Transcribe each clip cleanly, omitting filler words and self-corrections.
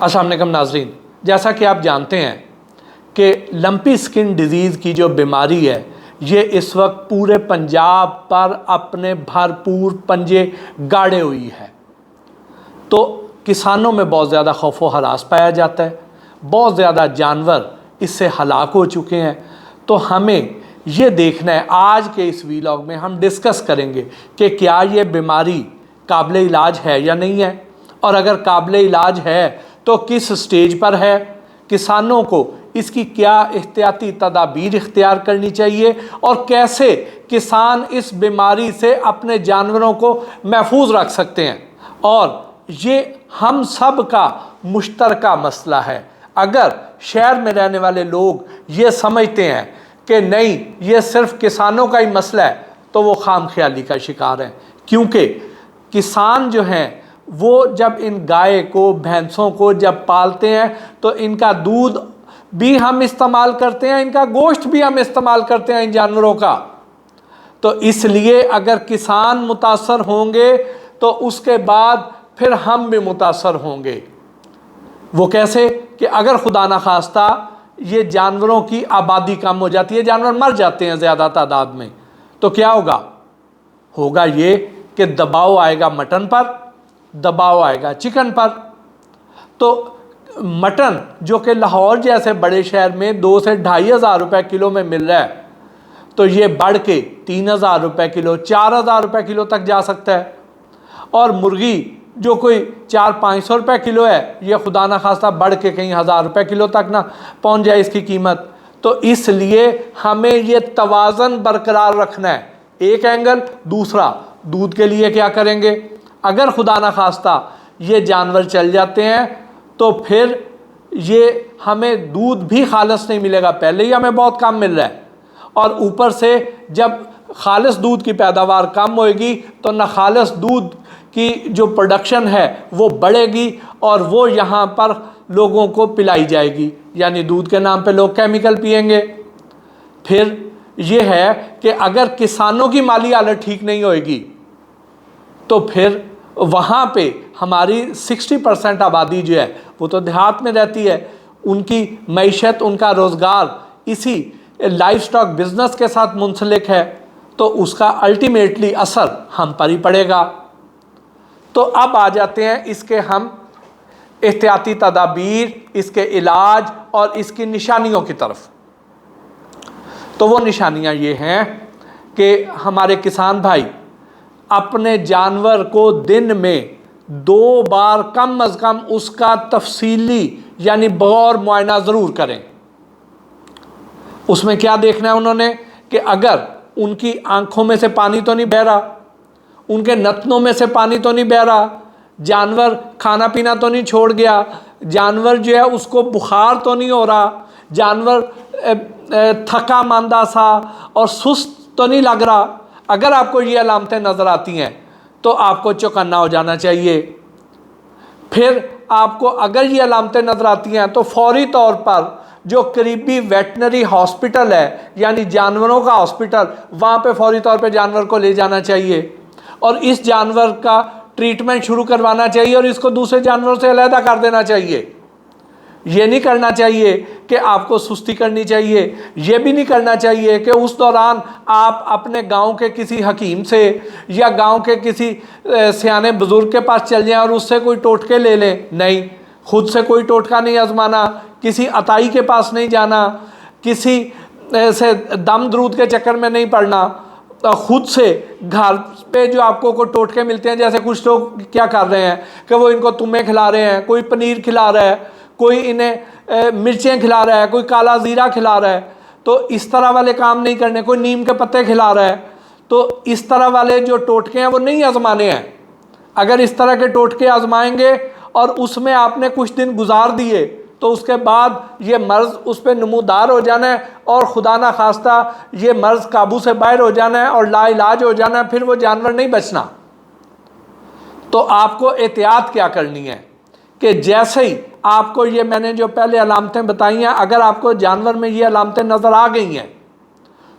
अस्सलाम वालेकुम नाज़रीन, जैसा कि आप जानते हैं कि लंपी स्किन डिज़ीज़ की जो बीमारी है ये इस वक्त पूरे पंजाब पर अपने भरपूर पंजे गाड़े हुई है। तो किसानों में बहुत ज़्यादा खौफ व हरास पाया जाता है, बहुत ज़्यादा जानवर इससे हलाक हो चुके हैं। तो हमें ये देखना है, आज के इस वीलॉग में हम डिस्कस करेंगे कि क्या ये बीमारी काबिल इलाज है या नहीं है, और अगर काबिल इलाज है तो किस स्टेज पर है, किसानों को इसकी क्या एहतियाती तदाबीर इख्तियार करनी चाहिए और कैसे किसान इस बीमारी से अपने जानवरों को महफूज रख सकते हैं। और ये हम सब का मुश्तरका मसला है। अगर शहर में रहने वाले लोग ये समझते हैं कि नहीं ये सिर्फ किसानों का ही मसला है तो वो खामख्याली का शिकार हैं, क्योंकि किसान जो हैं वो जब इन गाय को भैंसों को जब पालते हैं तो इनका दूध भी हम इस्तेमाल करते हैं, इनका गोश्त भी हम इस्तेमाल करते हैं इन जानवरों का। तो इसलिए अगर किसान मुतासर होंगे तो उसके बाद फिर हम भी मुतासर होंगे। वो कैसे कि अगर खुदा न खास्ता ये जानवरों की आबादी कम हो जाती है, जानवर मर जाते हैं ज़्यादा तादाद में, तो क्या होगा ये कि दबाव आएगा मटन पर, दबाव आएगा चिकन पर। तो मटन जो कि लाहौर जैसे बड़े शहर में 2 से 2,500 रुपये किलो में मिल रहा है, तो ये बढ़ के 3,000 रुपये किलो, 4,000 रुपये किलो तक जा सकता है। और मुर्गी जो कोई 400-500 रुपये किलो है, ये खुदा न खास्ता बढ़ के कहीं 1,000 रुपये किलो तक ना पहुंच जाए इसकी कीमत। तो इसलिए हमें ये तवाज़न बरकरार रखना है, एक एंगल। दूसरा, दूध के लिए क्या करेंगे? अगर खुदा न खास्ता ये जानवर चल जाते हैं तो फिर ये हमें दूध भी खालिस नहीं मिलेगा, पहले ही हमें बहुत कम मिल रहा है, और ऊपर से जब खालिस दूध की पैदावार कम होएगी तो न खालिस दूध की जो प्रोडक्शन है वो बढ़ेगी और वो यहाँ पर लोगों को पिलाई जाएगी, यानी दूध के नाम पे लोग केमिकल पिएंगे। फिर ये है कि अगर किसानों की माली हालत ठीक नहीं होएगी तो फिर वहाँ पे हमारी 60% आबादी जो है वो तो देहात में रहती है, उनकी मईशत, उनका रोज़गार इसी लाइफ स्टॉक बिज़नेस के साथ मुंसलिक है, तो उसका अल्टीमेटली असर हम पर ही पड़ेगा। तो अब आ जाते हैं इसके हम एहतियाती तदाबीर, इसके इलाज और इसकी निशानियों की तरफ। तो वो निशानियाँ ये हैं कि हमारे किसान भाई अपने जानवर को दिन में 2 बार कम अज़ कम उसका तफसीली यानी गौर मुआयना ज़रूर करें। उसमें क्या देखना है उन्होंने कि अगर उनकी आंखों में से पानी तो नहीं बह रहा, उनके नथनों में से पानी तो नहीं बह रहा, जानवर खाना पीना तो नहीं छोड़ गया, जानवर जो है उसको बुखार तो नहीं हो रहा, जानवर थका मांदा सा और सुस्त तो नहीं लग रहा। अगर आपको ये अलामतें नज़र आती हैं तो आपको चौकन्ना हो जाना चाहिए। फिर आपको अगर ये अलामतें नज़र आती हैं तो फौरी तौर पर जो करीबी वेटनरी हॉस्पिटल है यानी जानवरों का हॉस्पिटल, वहाँ पे फौरी तौर पे जानवर को ले जाना चाहिए और इस जानवर का ट्रीटमेंट शुरू करवाना चाहिए और इसको दूसरे जानवरों से अलहदा कर देना चाहिए। ये नहीं करना चाहिए कि आपको सुस्ती करनी चाहिए, ये भी नहीं करना चाहिए कि उस दौरान आप अपने गांव के किसी हकीम से या गांव के किसी सियाने बुज़ुर्ग के पास चल जाएं और उससे कोई टोटके ले लें। नहीं, खुद से कोई टोटका नहीं आजमाना, किसी अताई के पास नहीं जाना, किसी से दम दरूद के चक्कर में नहीं पड़ना। खुद से घर पे जो आपको को टोटके मिलते हैं, जैसे कुछ लोग क्या कर रहे हैं कि वो इनको तुम्बे खिला रहे हैं, कोई पनीर खिला रहा है, कोई इन्हें मिर्चें खिला रहा है, कोई काला ज़ीरा खिला रहा है, तो इस तरह वाले काम नहीं करने। कोई नीम के पत्ते खिला रहा है, तो इस तरह वाले जो टोटके हैं वो नहीं आजमाने हैं। अगर इस तरह के टोटके आजमाएंगे और उसमें आपने कुछ दिन गुजार दिए तो उसके बाद ये मर्ज़ उस पर नमूदार हो जाना है और खुदा ना खास्ता ये मर्ज़ काबू से बाहर हो जाना है और लाइलाज हो जाना है, फिर वो जानवर नहीं बचना। तो आपको एहतियात क्या करनी है कि जैसे ही आपको ये मैंने जो पहले अलामतें बताई हैं, अगर आपको जानवर में ये अलामतें नज़र आ गई हैं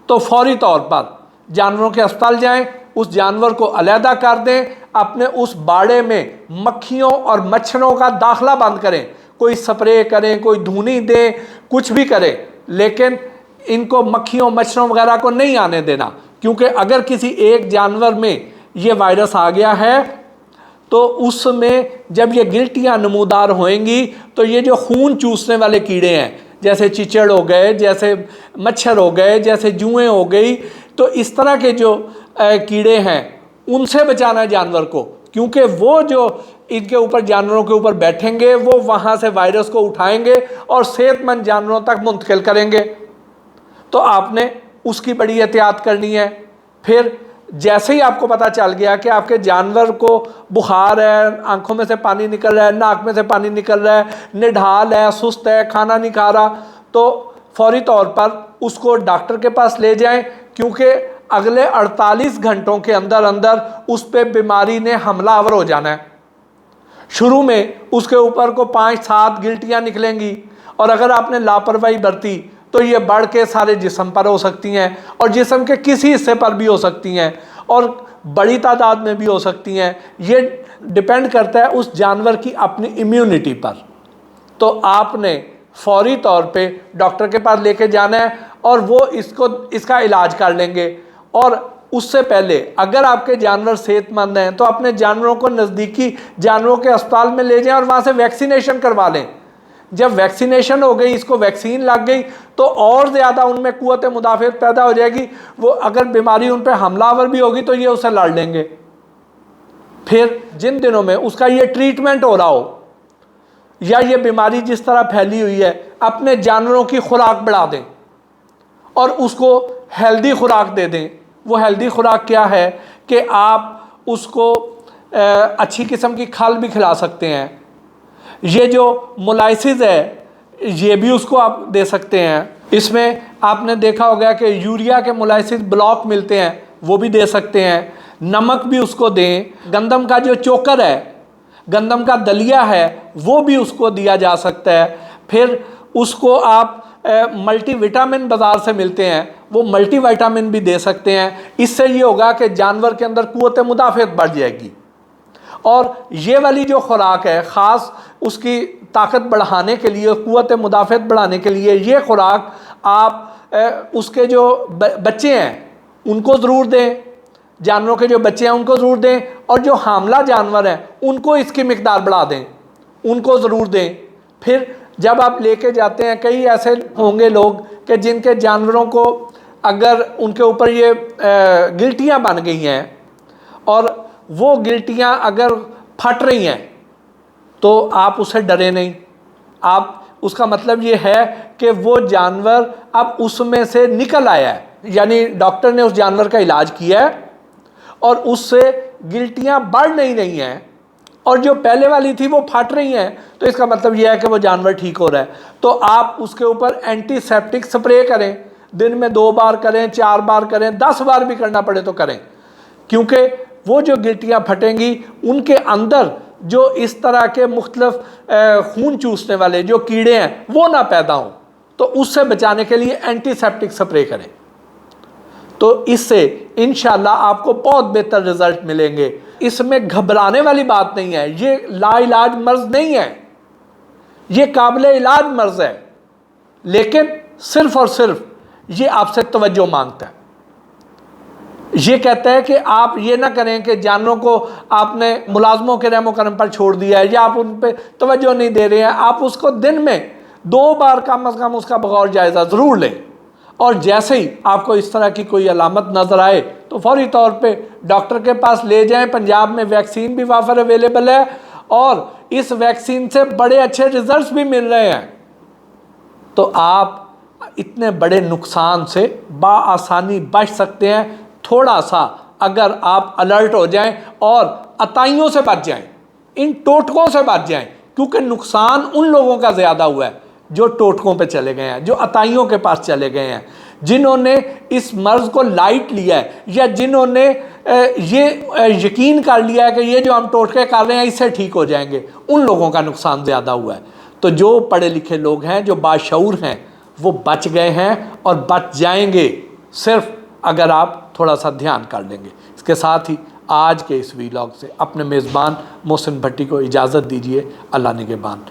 तो फौरी तौर पर जानवरों के अस्पताल जाएं, उस जानवर को अलहदा कर दें, अपने उस बाड़े में मक्खियों और मच्छरों का दाखला बंद करें। कोई स्प्रे करें, कोई धूनी दें, कुछ भी करें, लेकिन इनको मक्खियों मच्छरों वगैरह को नहीं आने देना, क्योंकि अगर किसी एक जानवर में ये वायरस आ गया है तो उसमें जब ये गिल्टियाँ नमूदार होंगी तो ये जो खून चूसने वाले कीड़े हैं, जैसे चिचड़ हो गए, जैसे मच्छर हो गए, जैसे जुएँ हो गई, तो इस तरह के जो कीड़े हैं उनसे बचाना है जानवर को, क्योंकि वो जो इनके ऊपर जानवरों के ऊपर बैठेंगे वो वहाँ से वायरस को उठाएंगे और सेहतमंद जानवरों तक मुंतकिल करेंगे। तो आपने उसकी बड़ी एहतियात करनी है। फिर जैसे ही आपको पता चल गया कि आपके जानवर को बुखार है, आंखों में से पानी निकल रहा है, नाक में से पानी निकल रहा है, निढाल है, सुस्त है, खाना नहीं खा रहा, तो फौरी तौर पर उसको डॉक्टर के पास ले जाएं, क्योंकि अगले 48 घंटों के अंदर अंदर उस पर बीमारी ने हमलावर हो जाना है। शुरू में उसके ऊपर को 5-7 गिल्टियाँ निकलेंगी और अगर आपने लापरवाही बरती तो ये बढ़ के सारे जिस्म पर हो सकती हैं और जिस्म के किसी हिस्से पर भी हो सकती हैं और बड़ी तादाद में भी हो सकती हैं। ये डिपेंड करता है उस जानवर की अपनी इम्यूनिटी पर। तो आपने फौरी तौर पे डॉक्टर के पास लेके जाना है और वो इसका इलाज कर लेंगे। और उससे पहले अगर आपके जानवर सेहतमंद हैं तो अपने जानवरों को नज़दीकी जानवरों के अस्पताल में ले जाएं और वहाँ से वैक्सीनेशन करवा लें। जब वैक्सीनेशन हो गई, इसको वैक्सीन लग गई, तो और ज़्यादा उनमें क़ुव्वत मुदाफ़अत पैदा हो जाएगी। वो अगर बीमारी उन पर हमलावर भी होगी तो ये उसे लड़ लेंगे। फिर जिन दिनों में उसका ये ट्रीटमेंट हो रहा हो या ये बीमारी जिस तरह फैली हुई है, अपने जानवरों की खुराक बढ़ा दें और उसको हेल्दी खुराक दे दें। वो हेल्दी खुराक क्या है कि आप उसको अच्छी किस्म की खल भी खिला सकते हैं। ये जो मोलाइसिस है ये भी उसको आप दे सकते हैं। इसमें आपने देखा होगा कि यूरिया के मोलाइसिस ब्लॉक मिलते हैं, वो भी दे सकते हैं। नमक भी उसको दें। गंदम का जो चोकर है, गंदम का दलिया है, वो भी उसको दिया जा सकता है। फिर उसको आप मल्टीविटामिन बाज़ार से मिलते हैं, वो मल्टीविटामिन भी दे सकते हैं। इससे ये होगा कि जानवर के अंदर क़ुव्वत मुदाफ़अत बढ़ जाएगी। और ये वाली जो खुराक है, ख़ास उसकी ताकत बढ़ाने के लिए, क़ुव्वत मुदाफ़अत बढ़ाने के लिए, ये खुराक आप उसके जो बच्चे हैं उनको ज़रूर दें, जानवरों के जो बच्चे हैं उनको ज़रूर दें, और जो हामला जानवर हैं उनको इसकी मिक़दार बढ़ा दें, उनको ज़रूर दें। फिर जब आप लेके जाते हैं, कई ऐसे होंगे लोग कि जिनके जानवरों को अगर उनके ऊपर ये गिल्टियाँ बन गई हैं और वो गिल्टियाँ अगर फट रही हैं तो आप उससे डरे नहीं। आप उसका मतलब ये है कि वो जानवर अब उसमें से निकल आया है, यानी डॉक्टर ने उस जानवर का इलाज किया है और उससे गिल्टियाँ बढ़ नहीं रही हैं और जो पहले वाली थी वो फट रही हैं, तो इसका मतलब यह है कि वो जानवर ठीक हो रहा है। तो आप उसके ऊपर एंटीसेप्टिक स्प्रे करें, दिन में 2 बार करें, 4 बार करें, 10 बार भी करना पड़े तो करें, क्योंकि वो जो गिल्टियाँ फटेंगी उनके अंदर जो इस तरह के मुख्तलिफ खून चूसने वाले जो कीड़े हैं वो ना पैदा हों। तो उससे बचाने के लिए एंटीसेप्टिक स्प्रे करें, तो इससे इंशाल्लाह आपको बहुत बेहतर रिजल्ट मिलेंगे। इसमें घबराने वाली बात नहीं है, ये लाइलाज मर्ज नहीं है, ये काबिल इलाज मर्ज है, लेकिन सिर्फ और सिर्फ ये आपसे तवज्जो मांगता है। ये कहता है कि आप ये ना करें कि जानवरों को आपने मुलाजमों के रहमो करम पर छोड़ दिया है या आप उन पर तवज्जो नहीं दे रहे हैं। आप उसको दिन में 2 बार कम अज़ कम उसका बगौर जायज़ा ज़रूर लें, और जैसे ही आपको इस तरह की कोई अलामत नज़र आए तो फौरी तौर पे डॉक्टर के पास ले जाएं। पंजाब में वैक्सीन भी वाफर अवेलेबल है और इस वैक्सीन से बड़े अच्छे रिजल्ट्स भी मिल रहे हैं। तो आप इतने बड़े नुकसान से बाआसानी बच सकते हैं, थोड़ा सा अगर आप अलर्ट हो जाएं और अताइयों से बच जाएं, इन टोटकों से बच जाएं, क्योंकि नुकसान उन लोगों का ज़्यादा हुआ है जो टोटकों पे चले गए हैं, जो अताइयों के पास चले गए हैं, जिन्होंने इस मर्ज़ को लाइट लिया है या जिन्होंने ये यकीन कर लिया है कि ये जो हम टोटके कर रहे हैं इससे ठीक हो जाएंगे, उन लोगों का नुकसान ज़्यादा हुआ है। तो जो पढ़े लिखे लोग हैं, जो बाशऊर हैं, वो बच गए हैं और बच जाएंगे, सिर्फ अगर आप थोड़ा सा ध्यान कर लेंगे। इसके साथ ही आज के इस वीलॉग से अपने मेज़बान मोहसिन भट्टी को इजाज़त दीजिए। अल्लाह निगहबान।